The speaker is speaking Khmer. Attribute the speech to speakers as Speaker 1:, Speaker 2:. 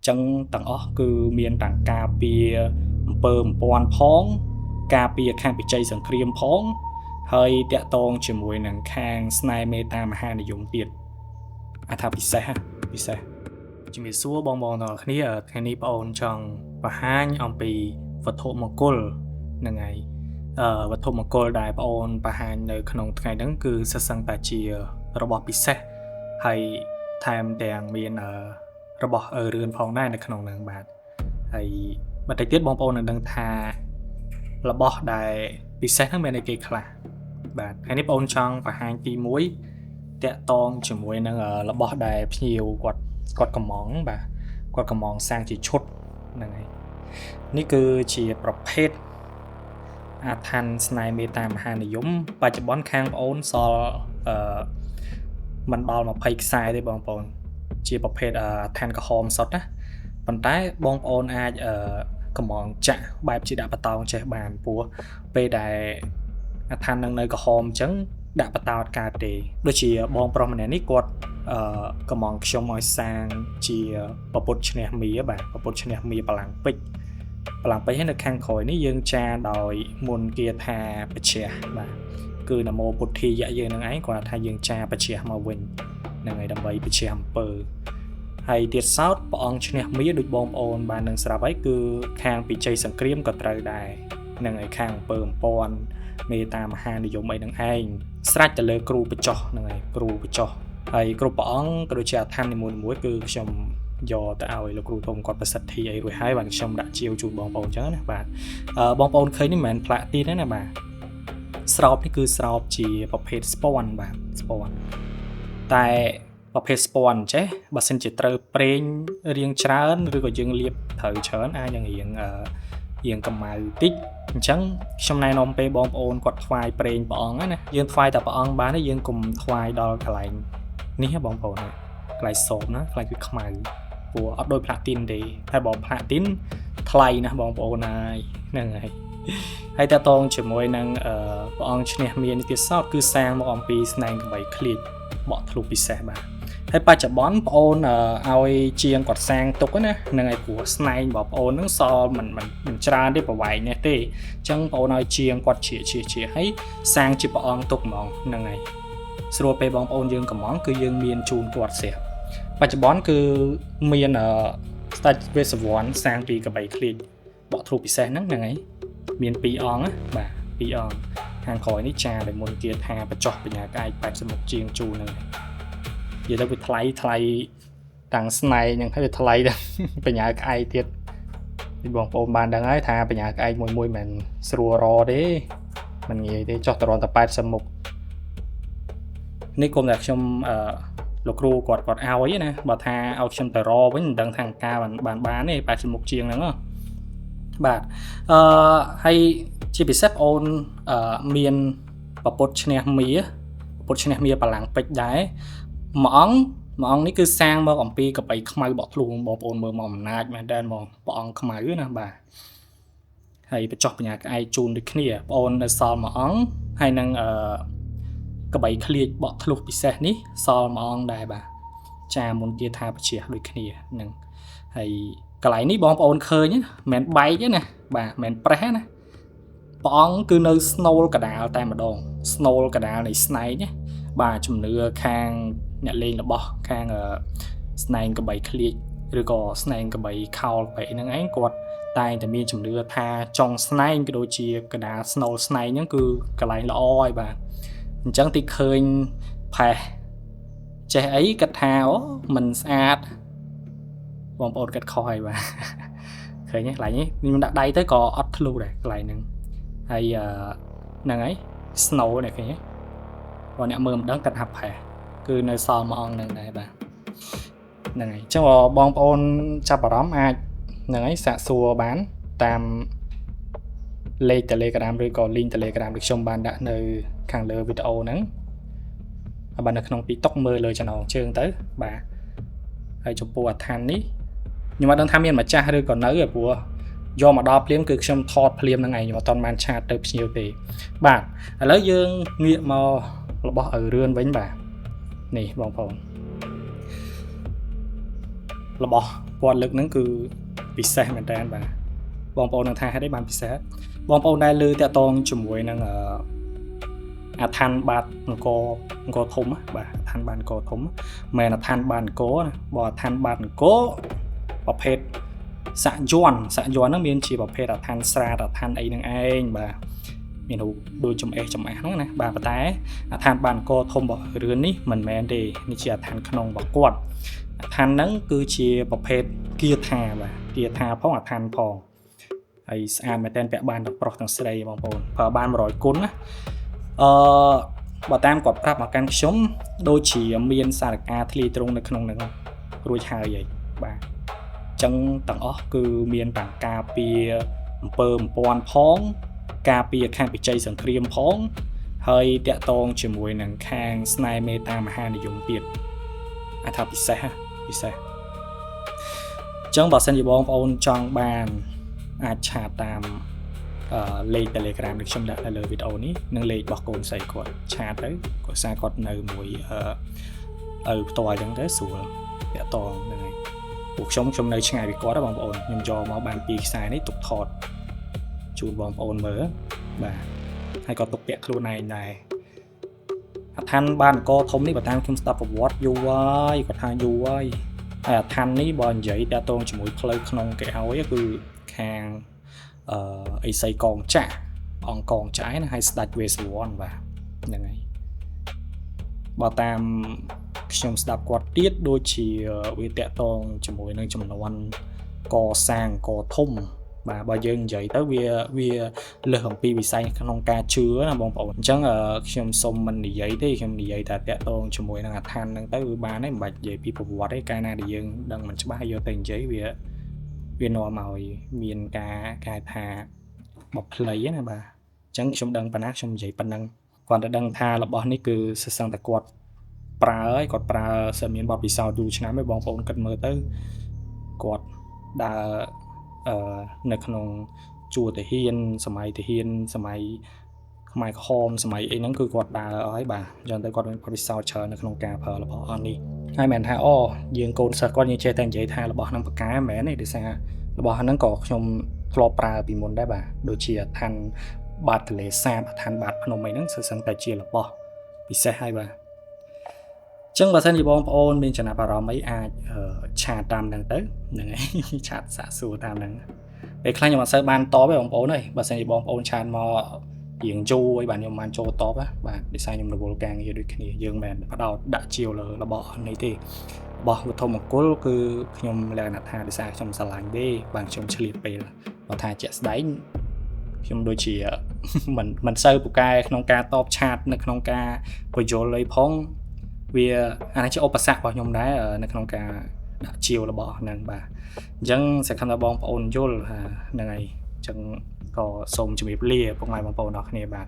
Speaker 1: ចឹងទាំងអស់គឺមានទាំងការពារអំពើបំពាន់ផងការពារខាងបច្ចេកសង្គ្រាមផងហើយតាក់ទងជាមួយនឹងខាងស្នេហ៍មេត្តាមហានិយមទៀតថាពិសេសជំរាបសួរបងទាំងអស់គ្នាថ្ងៃនេះបងអូនចង់បង្ហាញអំពីវត្ថុមង្គលហ្នឹងហើយវត្ថុមង្គលដែលបងអូនបង្ហាញនៅក្នុងថ្ងៃហ្នឹងគឺសិស្សឹងតែជារបស់ពិសេសហើយថែមទាំងមានរបស់រឿនផងដែរនៅក្នុងហ្នឹងបាទហើយបន្តិចទៀតបងប្អូននឹងដឹងថារបស់ដែលពិសេសហ្នឹងមានអីគេខ្លះបាទថ្ងៃនេះបងប្អូនចង់បង្ហាញទី1តាក់ទងជាមួយនឹងរបស់ដែលភ្ញៀវគាត់កំងបាទគាត់កំងសាងជាឈុតហ្នឹងហើយនេះគឺជាប្រភេទអាឋានស្នេហ៍មេត្តាមហានិយមបច្ចុប្បន្នខាងបងប្អូនសល់មិនដល់20ខ្សែទេបងប្អូនជាប្រភេទអាឋានក្រហមសុទ្ធណាប៉ុន្តែបងប្អូនអាចកំងចាក់បែបជាដាក់បតោងចេះបានព្រោះពេលដែលអាឋាននឹងនៅក្រហមអញ្ចឹងដាក់បតោតកើតទេដូចជាបងប្រុសម្នាក់នេះគាត់កំងខ្ញុំឲ្យសាងជាប្រពុតឈ្នះមាបាទប្រពុតឈ្នះមាបលាំងពេជ្រហើយនៅខាងក្រោយនេះយើងចាដោយមុនគាថាបជ្ជះបាទគឺនមោពុទ្ធាយៈយើងនឹងឯងគាត់ថាយើងចាបជ្ជះមកវិញហ្នឹងហើយដើម្បីបជ្ជះអំពើហើយទៀតសោតព្រះអង្គឈ្នះមាដូចបងប្អូនបាននឹងស្រាប់ហើយគឺខាងពិជ័យសង្គ្រាមក៏ត្រូវដែរហ្នឹងហើយខាងអំពើអំពាន់មេត្តាមហានិយមអីនឹងឯងស្រេចទៅលើគ្រូបច្ចោះហ្នឹងហើយគ្រូបច្ចោះហើយគ្រប់ព្រះអង្គក៏ដូចជាអាឋាននីមួយៗគឺខ្ញុំយកទៅឲ្យលោកគ្រូធំគាត់ប្រសិទ្ធិអីរួចហើយបាទខ្ញុំដាក់ជាវជូនបងប្អូនអញ្ចឹងណាបាទបងប្អូនឃើញនេះមិនមែនផ្លាកទីទេណាបាទស្រោបនេះគឺស្រោបជាប្រភេទស្ពាន់បាទស្ពាន់តែប្រភេទស្ពាន់ចេះបើសិនជាត្រូវប្រេងរៀងច្រើនឬក៏យើងលាបត្រូវច្រើនអាចនឹងរៀងកម្ៅតិចអញ្ចឹងខ្ញុំណែនាំពេលបងប្អូនគាត់ថ្វាយប្រេងព្រះអង្គណាយើងថ្វាយតែព្រះអង្គបានទេយើងកុំថ្វាយដល់កន្លែងនេះបងប្អូនកន្លែងសោបណាកន្លែងគឺខ្មៅព្រោះអត់ដូចផ្លាទីនទេហើយបើផ្លាទីនថ្លៃណាស់បងប្អូនហើយហ្នឹងហើយតើតងជាមួយនឹងព្រះអង្គឈ្នះមាននេះទៀតសោតគឺសាងមកអំពីស្នែង8ឃ្លៀចបកធ្លុះពិសេសបាទហើយបច្ចុប្បន្នបងអូនឲ្យជាងគាត់សាងទុកណាហ្នឹងហើយព្រោះស្នែងបងប្អូនហ្នឹងសល់មិនច្រើនទេប្រវែងនេះទេអញ្ចឹងបងអូនឲ្យជាងគាត់ជាហើយសាងជាព្រះអង្គទុកហ្មងហ្នឹងហើយស្រួលពេលបងប្អូនយើងកំងគឺយើងមានជូនគាត់ស្រាប់បច្ចុប្បន្នគឺមានស្ដេចវេស្សវណ្ណសាងពីកបីឃ្លៀចបកធ្លុះពិសេសហ្នឹងហើយមាន2អង្គណាបាទ2អង្គខាងក្រោយនេះចាដែលមុនគាថាបច្ចោះបញ្ញាកាយ80មុខជាងជូនហ្នឹងនិយាយទៅវាថ្លៃតាំងស្នែងហ្នឹងហើយវាថ្លៃដល់បញ្ញាក្អែកទៀតបងប្អូនបានដឹងហើយថាបញ្ញាក្អែកមួយមិនស្រួលរទេមិនងាយទេចោះតរតែ80មុខនេះគុំតែខ្ញុំលោកគ្រូគាត់ឲ្យណាបើថាឲ្យខ្ញុំទៅរវិញមិនដឹងថាការបានទេ80មុខជាងហ្នឹងបាទហើយជាពិសេសបងអូនមានប្រពុតឈ្នះមាបលាំងពេជ្រដែរមួយអង្គនេះគឺសាងមកអំពីកបីខ្មៅបកធ្លុះបងប្អូនមើលមកអំណាចមែនតើមកព្រះអង្គខ្មៅណាបាទហើយបញ្ចុះបញ្ញាក្អែកជូនដូចគ្នាបងអូននៅសល់មួយអង្គហើយនឹងកបីឃ្លៀចបកធ្លុះពិសេសនេះសល់មួយអង្គដែរបាទចាមុនគាថាបជាដូចគ្នានឹងហើយកន្លែងនេះបងប្អូនឃើញមិនមែនបែកទេណាបាទមិនមែនប្រេះណាព្រះអង្គគឺនៅស្នូលកដាលតែម្ដងស្នូលកដាលនៃស្នែងណាបាទជំនឿខាងអ្នកលេងរបស់ខាងស្នែងកបីឃ្លៀចឬក៏ស្នែងកបីខោលបែកហ្នឹងឯងគាត់តែងតែមានជំនឿថាចុងស្នែងក៏ដូចជាកដាលស្នូលស្នែងហ្នឹងគឺកន្លែងល្អហើយបាទអញ្ចឹងទីឃើញផេះចេះអីគិតថាមិនស្អាតបងប្អូនគិតខុសហើយបាទឃើញទេកន្លែងនេះខ្ញុំដាក់ដៃទៅក៏អត់ធ្លុះដែរកន្លែងហ្នឹងហើយហ្នឹងហើយ snow នេះឃើញទេបើអ្នកមើលមិនដឹងគិតថាផេះគឺនៅសល់មួយអង្គហ្នឹងដែរបាទហ្នឹងហើយអញ្ចឹងបងប្អូនចាប់អារម្មណ៍អាចហ្នឹងហើយសាកសួរបានតាមលេខ Telegram ឬក៏ link Telegram ដែលខ្ញុំបានដាក់នៅខាងលើវីដេអូហ្នឹងហើយបើនៅក្នុង TikTok មើលលើចំណងជើងទៅបាទហើយចំពោះអាឋាននេះខ្ញុំអត់ដឹងថាមានម្ចាស់ឬក៏នៅព្រោះយកមកដល់ភ្លាមគឺខ្ញុំថតភ្លាមហ្នឹងឯងខ្ញុំអត់ទាន់បានឆាតទៅភ្ញៀវទេបាទឥឡូវយើងងាកមករបស់ឪរឿនវិញបាទនេះបងប្អូនរបស់ គាត់លើកហ្នឹងគឺពិសេសមែនតើបាទបងប្អូននឹងថាហេតុអីបានពិសេសបងប្អូនដែលលើតាក់តងជាមួយនឹងអាឋានបាទអង្គរធំបាទអាឋានបាទអង្គរធំមិនអាឋានបាទអង្គរណាបើអាឋានបាទអង្គរប្រភេទសាក់យ័ន្តហ្នឹងមានជាប្រភេទអាឋានស្រាតអាឋានអីហ្នឹងឯងបាទមានរូបដូចចំអេះហ្នឹងណាបាទប៉ុន្តែអាឋានបាទអង្គរធំរបស់រឿននេះមិនមែនទេនេះជាអាឋានក្នុងរបស់គាត់អាឋានហ្នឹងគឺជាប្រភេទគាថាបាទគាថាផងអាឋានផងហើយស្អាតមែនតើពាក់បានទាំងប្រុសទាំងស្រីបងប្អូនប្រើបាន100គុណណាបើតាមគាត់ប្រាប់មកកាន់ខ្ញុំដូចជាមានសារការធ្លីត្រង់នៅក្នុងហ្នឹងរួចហើយបាទចឹងទាំងអស់គឺមានទាំងការពារអំពើបំពាន់ផងការពារខាងបច្ចេកសង្គ្រាមផងហើយតាក់ទងជាមួយនឹងខាងស្នេហ៍មេត្តាមហានិយមទៀតអាចថាពិសេសចឹងបើសិនជាបងប្អូនចង់បានអាចឆាតតាមលេខ Telegram ដែលខ្ញុំដាក់នៅលើវីដេអូនេះនិងលេខរបស់កូនស្រីគាត់ឆាតទៅគាត់សារគាត់នៅមួយផ្ទាល់ចឹងទៅស្រួលតាក់ទងហ្នឹងហើយពួកខ្ញុំនៅឆ្ងាយពីគាត់បងប្អូនខ្ញុំយកមកបានពីខ្សែនេះទុកថតជូនបងប្អូនមើលបាទហើយក៏ទុកពាក់ខ្លួនឯងដែរអាឋានបានអង្គរធំនេះបើតាមខ្ញុំស្ដាប់ប្រវត្តិយូរហើយគាត់ថាយូរហើយហើយអាឋាននេះបើនិយាយតាក់ទងជាមួយផ្លូវក្នុងគេឲ្យគឺខាងអេសីកងចាស់អង្គកងចាស់ណាហើយស្ដេចវេស្សវណ្ណបាទហ្នឹងហើយបើតាមខ្ញុំស្ដាប់គាត់ទៀតដូចជាវាតាក់ទងជាមួយនឹងចំនួនកសាងកធំបាទបើយើងនិយាយទៅវាលើសអំពីវិស័យក្នុងការជឿណាបងប្អូនអញ្ចឹងខ្ញុំសុំមិននិយាយទេខ្ញុំនិយាយតែតាក់ទងជាមួយនឹងអាឋានហ្នឹងទៅវាបានហើយមិនបាច់និយាយពីប្រវត្តិទេកាលណាដែលយើងដឹងមិនច្បាស់យកទៅនិយាយវានាំឲ្យមានការថាបបផ្លៃណាបាទអញ្ចឹងខ្ញុំដឹងប៉ុណ្ណាខ្ញុំនិយាយប៉ុណ្ណឹងគាត់តែដឹងថារបស់នេះគឺសឹងតែគាត់ប្រើហើយគាត់ប្រើសិនមានបទពិសោធន៍យូរឆ្នាំហើយបងប្អូនគិតមើលទៅគាត់ដើរនៅក្នុងជួរទាហានសម័យទាហានសម័យខ្មែរក្រហមសម័យអីហ្នឹងគឺគាត់ដើរហើយបាទអញ្ចឹងទៅគាត់មានបទពិសោធន៍ច្រើននៅក្នុងការប្រើរបស់អស់នេះហើយមិនថាយើងកូនសិស្សគាត់យើងចេះតែនិយាយថារបស់ហ្នឹងប្រកែមែនទេដោយសាររបស់ហ្នឹងក៏ខ្ញុំធ្លាប់ប្រើពីមុនដែរបាទដូចជាឋានបាតទលេសាបឋានបាតភ្នំអីហ្នឹងសឹងតែជារបស់ពិសេសហើយបាទចឹងបើសិនជាបងប្អូនមានចំណាប់អារម្មណ៍អីអាចឆាតតាមហ្នឹងទៅហ្នឹងហើយឆាតសាកសួរតាមហ្នឹងពេលខ្លះខ្ញុំអត់សូវបានតបទេបងប្អូនអើយបើសិនជាបងប្អូនឆាតមករៀងយូរឲ្យបានខ្ញុំបានចូលតបបាទដោយសារខ្ញុំរវល់ការងារដូចគ្នាយើងមិនបដោតដាក់ជាវលើរបស់នេះទេរបស់វត្ថុមង្គលគឺខ្ញុំលក្ខណៈថាដោយសារខ្ញុំស្រឡាញ់ទេបានខ្ញុំឆ្លៀតពេលបើថាជាក់ស្ដែងខ្ញុំដូចជាមិនសូវពូកែក្នុងការតបឆាតនៅក្នុងការបញ្យល់អីផងវាអានេះជាឧបសគ្គរបស់ខ្ញុំដែរនៅក្នុងការដាក់ជាវរបស់ហ្នឹងបាទអញ្ចឹងសង្ឃឹមថាបងប្អូនយល់ហ្នឹងហើយអញ្ចឹងក៏សូមជម្រាបលាពុកម៉ែបងប្អូនអរគ្នាបាទ